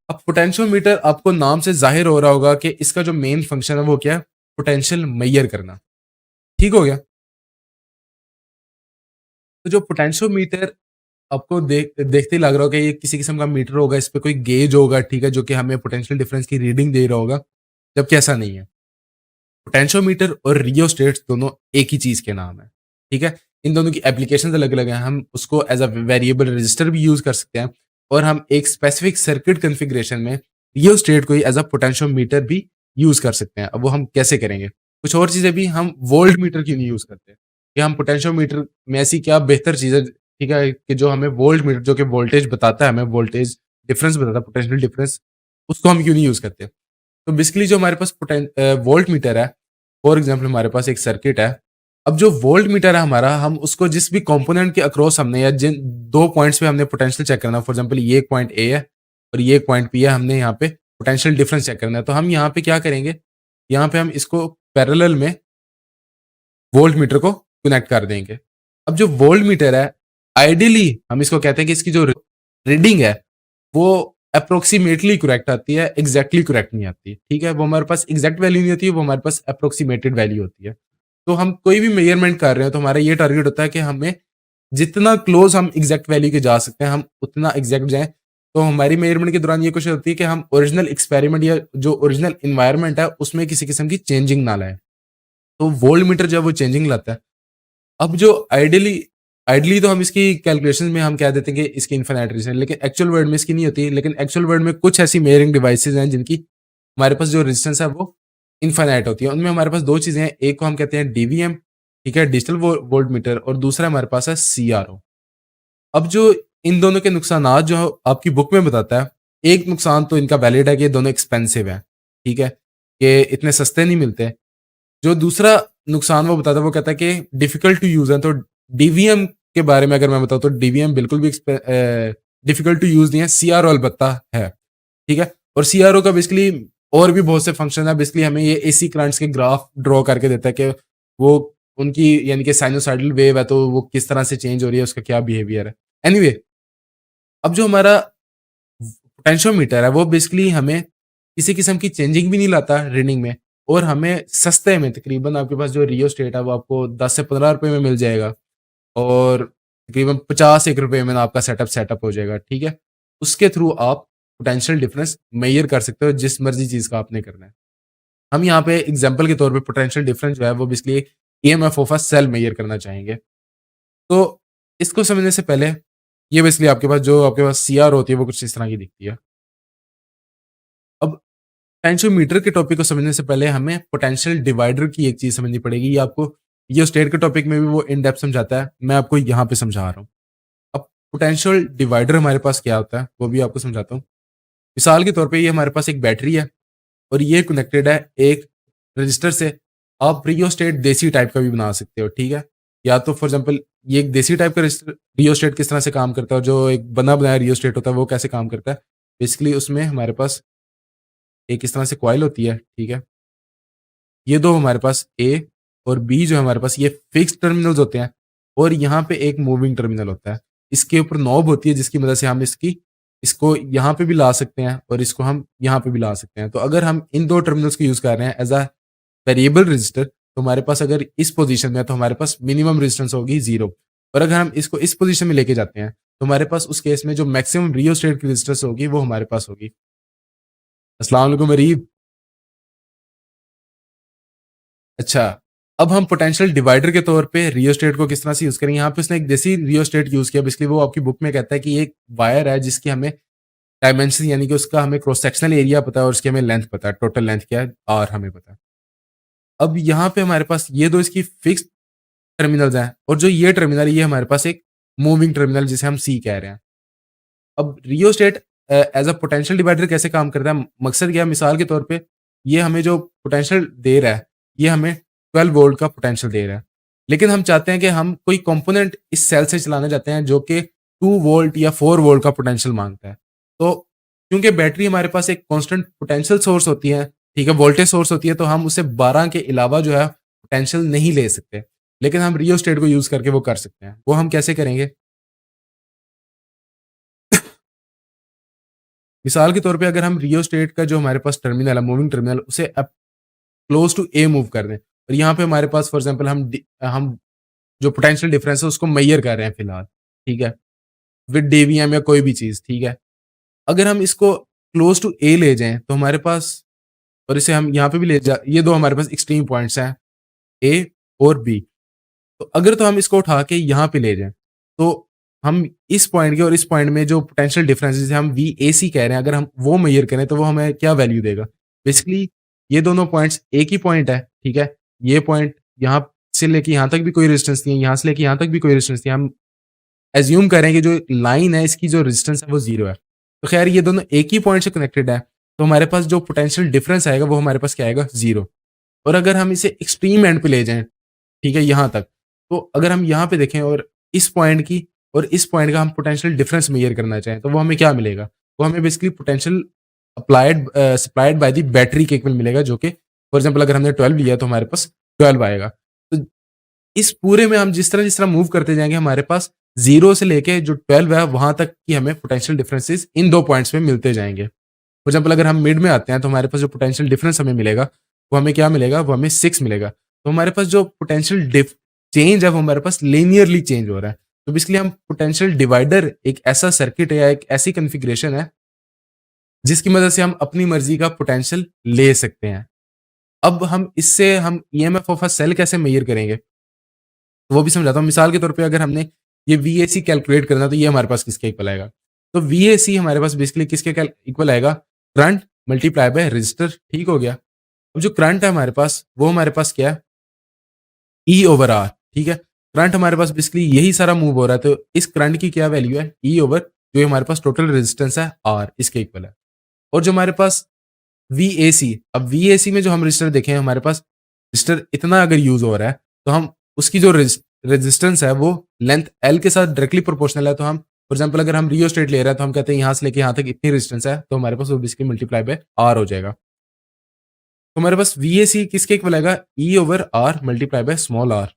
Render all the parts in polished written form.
अब पोटेंशियोमीटर आपको नाम से ज़ाहिर हो रहा होगा कि इसका जो मेन फंक्शन है वो क्या है? पोटेंशियल मेजर करना। ठीक हो गया? तो जो पोटेंशियोमीटर आपको देखते ही लग रहा होगा ये किसी किस्म का मीटर होगा, इस पे कोई गेज होगा, ठीक है, जो कि हमें पोटेंशियल डिफरेंस की रीडिंग दे रहा होगा, जबकि ऐसा नहीं है। पोटेंशियोमीटर और रियोस्टेट्स दोनों एक ही चीज़ के नाम है, ठीक है? इन दोनों की एप्लीकेशंस अलग-अलग हैं, हम उसको एज़ अ वेरिएबल रजिस्टर भी यूज़ कर सकते हैं और हम एक स्पेसिफिक सर्किट कॉन्फ़िगरेशन में रियोस्टेट को ही एज़ अ पोटेंशियोमीटर भी यूज़ कर सकते हैं। अब वो हम कैसे करेंगे? कुछ और चीज़ें भी हम वोल्ट मीटर क्यों नहीं यूज़ करते? कि हम पोटेंशियोमीटर में ऐसी क्या बेहतर चीज़ है, ठीक है, कि जो हमें वोल्ट मीटर जो कि वोल्टेज बताता है, हमें वोल्टेज डिफरेंस बताता है, पोटेंशियल डिफरेंस, उसको हम क्यों नहीं यूज़ करते? तो बेसिकली जो हमारे पास वोल्ट मीटर है, फॉर एग्जांपल हमारे पास एक सर्किट है। अब जो वोल्ट मीटर है हमारा, हम उसको जिस भी कंपोनेंट के अक्रॉस हमने या जिन 2 पॉइंट्स पे हमने पोटेंशियल चेक करना है, फॉर एग्जांपल ये एक पॉइंट ए है और ये एक पॉइंट बी है, हमने यहाँ पे पोटेंशियल डिफरेंस चेक करना है। तो हम यहाँ पे क्या करेंगे, यहाँ पे हम इसको पैरेलल में वोल्ट मीटर को कनेक्ट कर देंगे। अब जो वोल्ट मीटर है, आइडियली हम इसको कहते हैं कि इसकी जो रीडिंग है, वो अप्रोक्सिमेटली करेक्ट आती है, एग्ज़ैक्टली करेक्ट नहीं आती, ठीक है? वो हमारे पास एग्ज़ैक्ट वैल्यू नहीं होती है, वो हमारे पास अप्रोक्सिमेटेड वैल्यू होती है। तो हम कोई भी मेजरमेंट कर रहे हो तो हमारा ये टारगेट होता है कि हमें जितना क्लोज़ हम एग्ज़ैक्ट वैल्यू के जा सकते हैं, हम उतना एग्ज़ैक्ट जाएँ। तो हमारी मेजरमेंट के दौरान ये कोशिश होती है कि हम ओरिजिनल एक्सपेरिमेंट या जो ओरिजिनल एनवायरनमेंट है, उसमें किसी किस्म की चेंजिंग ना लाएँ। तो वोल्ट मीटर जो है वो चेंजिंग लाता है। अब जो आइडियली आइडियली तो हम इसकी कैलकुलेशन में हम कह देते हैं कि इसकी इनफिनिट रेंज है, लेकिन एक्चुअल वर्ल्ड में इसकी नहीं होती। लेकिन एक्चुअल वर्ल्ड में कुछ ऐसी मेजरिंग डिवाइसेज़ हैं जिनकी हमारे पास जो रेजिस्टेंस है वो इनफिनिट होती है। उनमें हमारे पास 2 चीज़ें हैं, एक को हम कहते हैं डीवीएम, ठीक है, डिजिटल वोल्ट मीटर, और दूसरा हमारे पास है सीआरओ। अब जो इन दोनों के नुकसानात जो आपकी बुक में बताता है, एक नुकसान तो इनका वैलिड है कि ये दोनों एक्सपेंसिव हैं, ठीक है? कि इतने सस्ते नहीं मिलते। जो दूसरा नुकसान वो बताता है, वो कहता है कि डिफ़िकल्ट टू यूज़ है। तो डीवीएम के बारे में अगर मैं बताऊँ तो डीवीएम बिल्कुल भी डिफ़िकल्ट टू यूज़ नहीं है, सीआरओ अलबत्ता है, ठीक है? और सीआरओ का बेसिकली और भी बहुत से फंक्शन है। बेसिकली हमें ये एसी करंट्स के ग्राफ ड्रॉ करके देता है कि वो उनकी यानी कि साइनसॉइडल वेव है, तो वो किस तरह से चेंज हो रही है, उसका क्या बिहेवियर है। एनीवे, अब जो हमारा पोटेंशियोमीटर है वो बेसिकली हमें किसी किस्म की चेंजिंग भी नहीं लाता रीडिंग में, और हमें सस्ते में तकरीबन आपके पास जो रियोस्टेट है वो आपको 10 से 15 रुपए में मिल जाएगा, और तकरीबन 50 एक रुपए में आपका सेटअप हो जाएगा, ठीक है? उसके थ्रू आप पोटेंशियल डिफरेंस मेजर कर सकते हो जिस मर्ज़ी चीज़ का आपने करना है। हम यहाँ पे एग्ज़ाम्पल के तौर पे पोटेंशियल डिफरेंस जो है वो basically EMF of a cell measure करना चाहेंगे। तो इसको समझने से पहले ये बेसिकली आपके पास सीआर होती है वो कुछ इस तरह की दिखती है। अब पोटेंशियोमीटर के टॉपिक को समझने से पहले हमें पोटेंशियल डिवाइडर की एक चीज़ समझनी पड़ेगी। ये आपको रियोस्टेट के टॉपिक में भी वो इन डेप्थ समझाता है, मैं आपको यहाँ पे समझा रहा हूँ। अब पोटेंशियल डिवाइडर हमारे पास क्या होता है, वो भी आपको समझाता हूँ। मिसाल के तौर पे ये हमारे पास एक बैटरी है और ये कनेक्टेड है एक रजिस्टर से। आप रियोस्टेट देसी टाइप का भी बना सकते हो, ठीक है? या तो फॉर एग्ज़ाम्पल ये एक देसी टाइप का रियोस्टेट किस तरह से काम करता है, और जो एक बना बनाया रियोस्टेट होता है वो कैसे काम करता है। बेसिकली उसमें हमारे पास एक इस तरह से कॉइल होती है, ठीक है? ये 2 हमारे पास ए और बी जो है हमारे पास ये फिक्स्ड टर्मिनल्स होते हैं, और यहाँ पे एक मूविंग टर्मिनल होता है। इसके ऊपर नॉब होती है जिसकी मदद से हम इसको यहाँ पे भी ला सकते हैं और इसको हम यहाँ पे भी ला सकते हैं। तो अगर हम इन 2 टर्मिनल्स को यूज़ कर रहे हैं एज़ अ वेरिएबल रजिस्टर, तो हमारे पास अगर इस पोज़ीशन में है तो हमारे पास मिनिमम रेजिस्टेंस होगी 0, और अगर हम इसको इस पोज़ीशन में लेके जाते हैं, तो हमारे पास उस केस में जो मैक्सिमम रियोस्टेट की रेजिस्टेंस होगी वो हमारे पास होगी। अस्सलाम वालेकुम अरीब। अच्छा, अब हम पोटेंशियल डिवाइडर के तौर पे रियोस्टेट को किस तरह से यूज़ करेंगे, यहाँ पे उसने एक देसी रियोस्टेट यूज़ किया। बेसिकली वो आपकी बुक में कहता है कि ये एक वायर है जिसकी हमें डायमेंशन यानी कि उसका हमें क्रॉस सेक्शनल एरिया पता है और उसकी हमें लेंथ पता है, टोटल लेंथ क्या है, आर हमें पता है। अब यहाँ पे हमारे पास ये 2 इसकी फिक्स्ड टर्मिनल्स हैं, और जो ये टर्मिनल है ये हमारे पास एक मूविंग टर्मिनल जिसे हम सी कह रहे हैं। अब rheostat as a potential divider कैसे काम करता है? मकसद क्या है? मिसाल के तौर पे ये हमें जो पोटेंशियल दे रहा है, ये हमें 12 वोल्ट का पोटेंशियल दे रहा है। लेकिन हम चाहते हैं कि हम कोई कंपोनेंट इस सेल से चलाना चाहते हैं जो कि 2 वोल्ट या 4 वोल्ट का पोटेंशियल माँगता है। तो क्योंकि बैटरी हमारे पास एक कांस्टेंट पोटेंशियल सोर्स होती है, ठीक है, वोल्टेज सोर्स होती है, तो हम उससे 12 के अलावा जो है पोटेंशियल नहीं ले सकते। लेकिन हम रियोस्टेट को यूज़ करके वो कर सकते हैं। वो हम कैसे करेंगे? मिसाल के तौर पे अगर हम रियोस्टेट का जो हमारे पास टर्मिनल है, मूविंग टर्मिनल, उसे up close to A move कर दें और यहाँ पे हमारे पास फॉर एग्जांपल हम जो पोटेंशियल डिफरेंस है उसको मेजर कर रहे हैं फिलहाल, ठीक है, विद डेवीएम या कोई भी चीज, ठीक है। अगर हम इसको क्लोज टू ए ले जाएं तो हमारे पास, और इसे हम यहाँ पे भी ले जा, ये दो हमारे पास एक्सट्रीम पॉइंट्स हैं, ए और बी। तो अगर तो हम इसको उठा के यहाँ पे ले जाएं तो हम इस पॉइंट के और इस पॉइंट में जो पोटेंशियल डिफरेंस जिसे हम वी ए सी कह रहे हैं, अगर हम वो मेजर करें तो वो हमें क्या वैल्यू देगा? बेसिकली ये दोनों पॉइंट्स एक ही पॉइंट है, ठीक है। ये पॉइंट यहाँ से लेके यहाँ तक भी कोई रेजिस्टेंस नहीं है, यहाँ से लेके यहाँ तक भी कोई रेजिस्टेंस नहीं है। हम एज्यूम करें कि जो लाइन है इसकी जो रेजिस्टेंस है वो जीरो है। तो खैर ये दोनों एक ही पॉइंट से कनेक्टेड है, तो हमारे पास जो पोटेंशियल डिफरेंस आएगा वो हमारे पास क्या आएगा? जीरो। और अगर हम इसे एक्सट्रीम एंड पे ले जाएं, ठीक है, यहाँ तक, तो अगर हम यहाँ पे देखें और इस पॉइंट की और इस पॉइंट का हम पोटेंशियल डिफरेंस मेजर करना चाहें तो वो हमें क्या मिलेगा? वो हमें basically potential supplied by the battery के इक्वल मिलेगा, जो कि फॉर एग्जांपल अगर हमने 12 लिया तो हमारे पास 12 आएगा। तो इस पूरे में हम जिस तरह मूव करते जाएंगे हमारे पास 0 से लेके जो 12 है वहां तक की हमें पोटेंशियल डिफरेंसेस इन 2 पॉइंट्स में मिलते जाएंगे। फॉर एग्जांपल अगर हम मिड में आते हैं तो हमारे पास जो पोटेंशियल डिफरेंस हमें मिलेगा वो हमें क्या मिलेगा? वो हमें 6 मिलेगा। तो हमारे पास जो पोटेंशियल चेंज है वो हमारे पास लीनियरली चेंज हो रहा है। तो बेसिकली हम पोटेंशियल डिवाइडर एक ऐसा सर्किट है या एक ऐसी कॉन्फ़िगरेशन है जिसकी मदद से हम अपनी मर्जी का पोटेंशियल ले सकते हैं। अब हम इससे हम ईएमएफ ऑफ अ सेल कैसे मेजर करेंगे? वो भी समझाता हूँ। मिसाल के तौर पे अगर हमने ये वीएसी कैलकुलेट करना तो ये हमारे पास किसके इक्वल आएगा? तो वीएसी हमारे पास बेसिकली किसके इक्वल आएगा? करंट मल्टीप्लाई बाय रेजिस्टर, ठीक हो गया। अब जो करंट है हमारे पास वो हमारे पास क्या है? ई ओवर आर, ठीक है। करंट हमारे पास बेसिकली यही सारा मूव हो रहा है, तो इस करंट की क्या वैल्यू है? ई ओवर जो हमारे पास टोटल रेजिस्टेंस है आर, इसके इक्वल है। और जो हमारे पास वीएसी, अब वीएसी में जो हम रजिस्टर देखें हमारे पास रजिस्टर इतना अगर यूज हो रहा है तो हम उसकी जो रेजिस्टेंस है वो लेंथ एल के साथ डायरेक्टली प्रोपोर्शनल है। तो हम फॉर एग्जांपल अगर हम रियोस्टेट ले रहे हैं तो हम कहते हैं यहाँ से लेके यहाँ तक इतनी रेजिस्टेंस है, तो हमारे पास वो बेसिकली मल्टीप्लाई बाय आर हो जाएगा। तो हमारे पास वीएसी किसके इक्वल आएगा? E over R multiply by small R.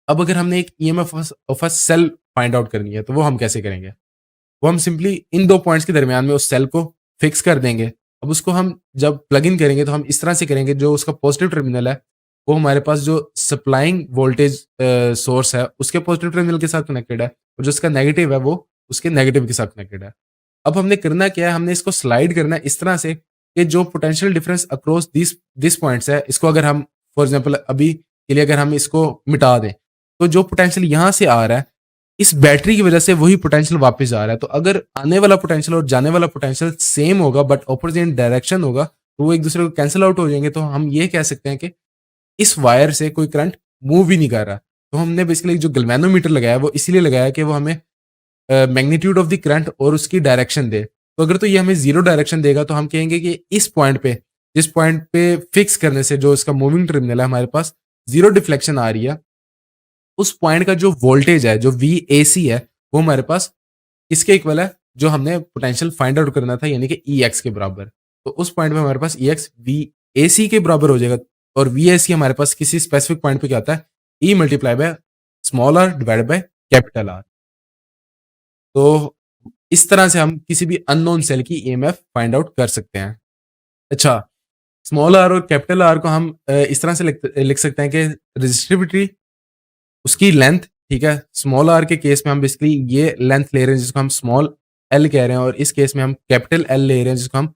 अब अगर हमने एक EMF of a cell find out करनी है तो वो हम कैसे करेंगे? वो हम सिंपली इन 2 पॉइंट्स के दरमियान में उस सेल को फिक्स कर देंगे। अब उसको हम जब प्लग इन करेंगे तो हम इस तरह से करेंगे, जो उसका पॉजिटिव टर्मिनल है वो हमारे पास जो सप्लाइंग वोल्टेज सोर्स है उसके पॉजिटिव टर्मिनल के साथ कनेक्टेड है, और जो उसका नेगेटिव है वो उसके नेगेटिव के साथ कनेक्टेड है। अब हमने करना क्या है? हमने इसको स्लाइड करना है इस तरह से कि जो potential difference across this this points है, इसको अगर हम फॉर एग्जांपल अभी के लिए अगर हम इसको मिटा दें तो जो पोटेंशियल यहाँ से आ रहा है इस बैटरी की वजह से वही पोटेंशियल वापस आ रहा है। तो अगर आने वाला पोटेंशियल और जाने वाला पोटेंशियल सेम होगा बट ऑपोजिट डायरेक्शन होगा तो वो एक दूसरे को कैंसिल आउट हो जाएंगे। तो हम ये कह सकते हैं कि इस वायर से कोई करंट मूव ही नहीं कर रहा। तो हमने बेसिकली जो गैल्वेनोमीटर लगाया वो इसीलिए लगाया कि वो हमें मैग्नीट्यूड ऑफ द करंट और उसकी डायरेक्शन दे। तो अगर तो ये हमें जीरो डायरेक्शन देगा तो हम कहेंगे कि इस पॉइंट पे, जिस पॉइंट पे फिक्स करने से जो इसका मूविंग टर्मिनल है हमारे पास जीरो डिफ्लेक्शन आ रही है, उस पॉइंट का जो वोल्टेज है, जो वीएसी है, वो हमारे पास किसके इक्वल है? जो हमने पोटेंशियल फाइंड आउट करना था, यानी कि ईएक्स के बराबर। तो उस पॉइंट पे हमारे पास ईएक्स वीएसी के बराबर हो जाएगा, और वीएसी हमारे पास किसी स्पेसिफिक पॉइंट पे क्या आता है? E multiply by small R divided by capital R. तो इस तरह से हम किसी भी अननोन सेल की ईएमएफ फाइंड आउट कर सकते हैं। अच्छा, स्मॉल आर और कैपिटल आर को हम इस तरह से लिख सकते हैं कि रेजिस्टिविटी, उसकी लेंथ, ठीक है। स्मॉल आर के केस में हम बेसिकली ये लेंथ ले रहे हैं जिसको हम स्मॉल एल कह रहे हैं, और इस केस में हम कैपिटल एल ले रहे हैं जिसको हम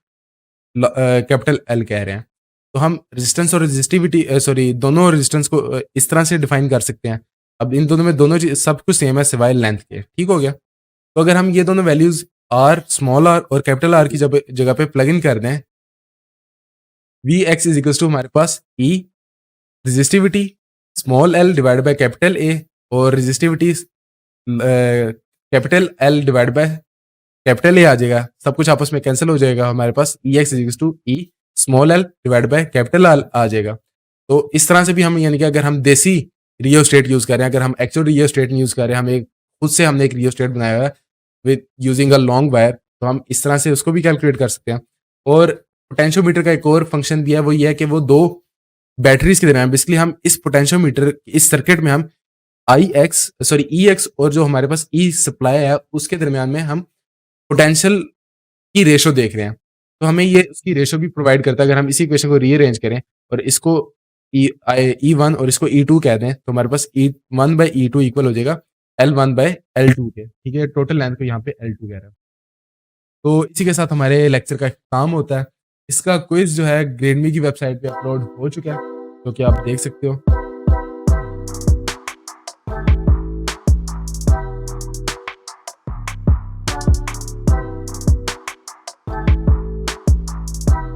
कैपिटल एल कह रहे हैं। तो हम रेजिस्टेंस और रेजिस्टिविटी सॉरी दोनों रेजिस्टेंस को इस तरह से डिफाइन कर सकते हैं। अब इन दोनों में दोनों सब कुछ सेम है सिवाय लेंथ के, ठीक हो गया। तो अगर हम ये दोनों वैल्यूज आर, स्मॉल आर और कैपिटल आर की जगह पे प्लग इन कर दें, V X is equal to हमारे पास E resistivity small L divide by capital A, और resistivity capital L divide by capital A आ जाएगा। सब कुछ आपस में कैंसिल हो जाएगा, हमारे पास E X is to E small L divide by capital L आ जाएगा। तो इस तरह से भी हम, यानी कि अगर हम देसी रियोस्टेट यूज कर रहे हैं, अगर हम एक्चुअल रियोस्टेट नहीं यूज कर रहे हैं, हम एक खुद से हमने एक रियोस्टेट बनाया हुआ है with using a long wire, तो हम इस तरह से उसको भी कैलकुलेट कर सकते हैं। और पोटेंशियोमीटर का एक और फंक्शन भी है, वो ये है कि वो दो बैटरीज के दरमियान बेसिकली हम इस पोटेंशियोमीटर, इस सर्किट में हम ई एक्स और जो हमारे पास ई सप्लाई है उसके दरमियान में हम पोटेंशियल की रेशो देख रहे हैं। तो हमें ये उसकी रेशो भी प्रोवाइड करता है। अगर हम इसी इक्वेशन को रीअरेंज करें और इसको E1 और इसको E2 कह दें, तो हमारे पास E1/E2 इक्वल हो जाएगा L1/L2 के, ठीक है? टोटल लेंथ को यहाँ पे L2 कह रहा है। तो इसी के साथ हमारे लेक्चर का इख्तिताम होता है। इसका क्विज़ जो है ग्रेडमी की वेबसाइट पे अपलोड हो चुका है, जो कि आप देख सकते हो।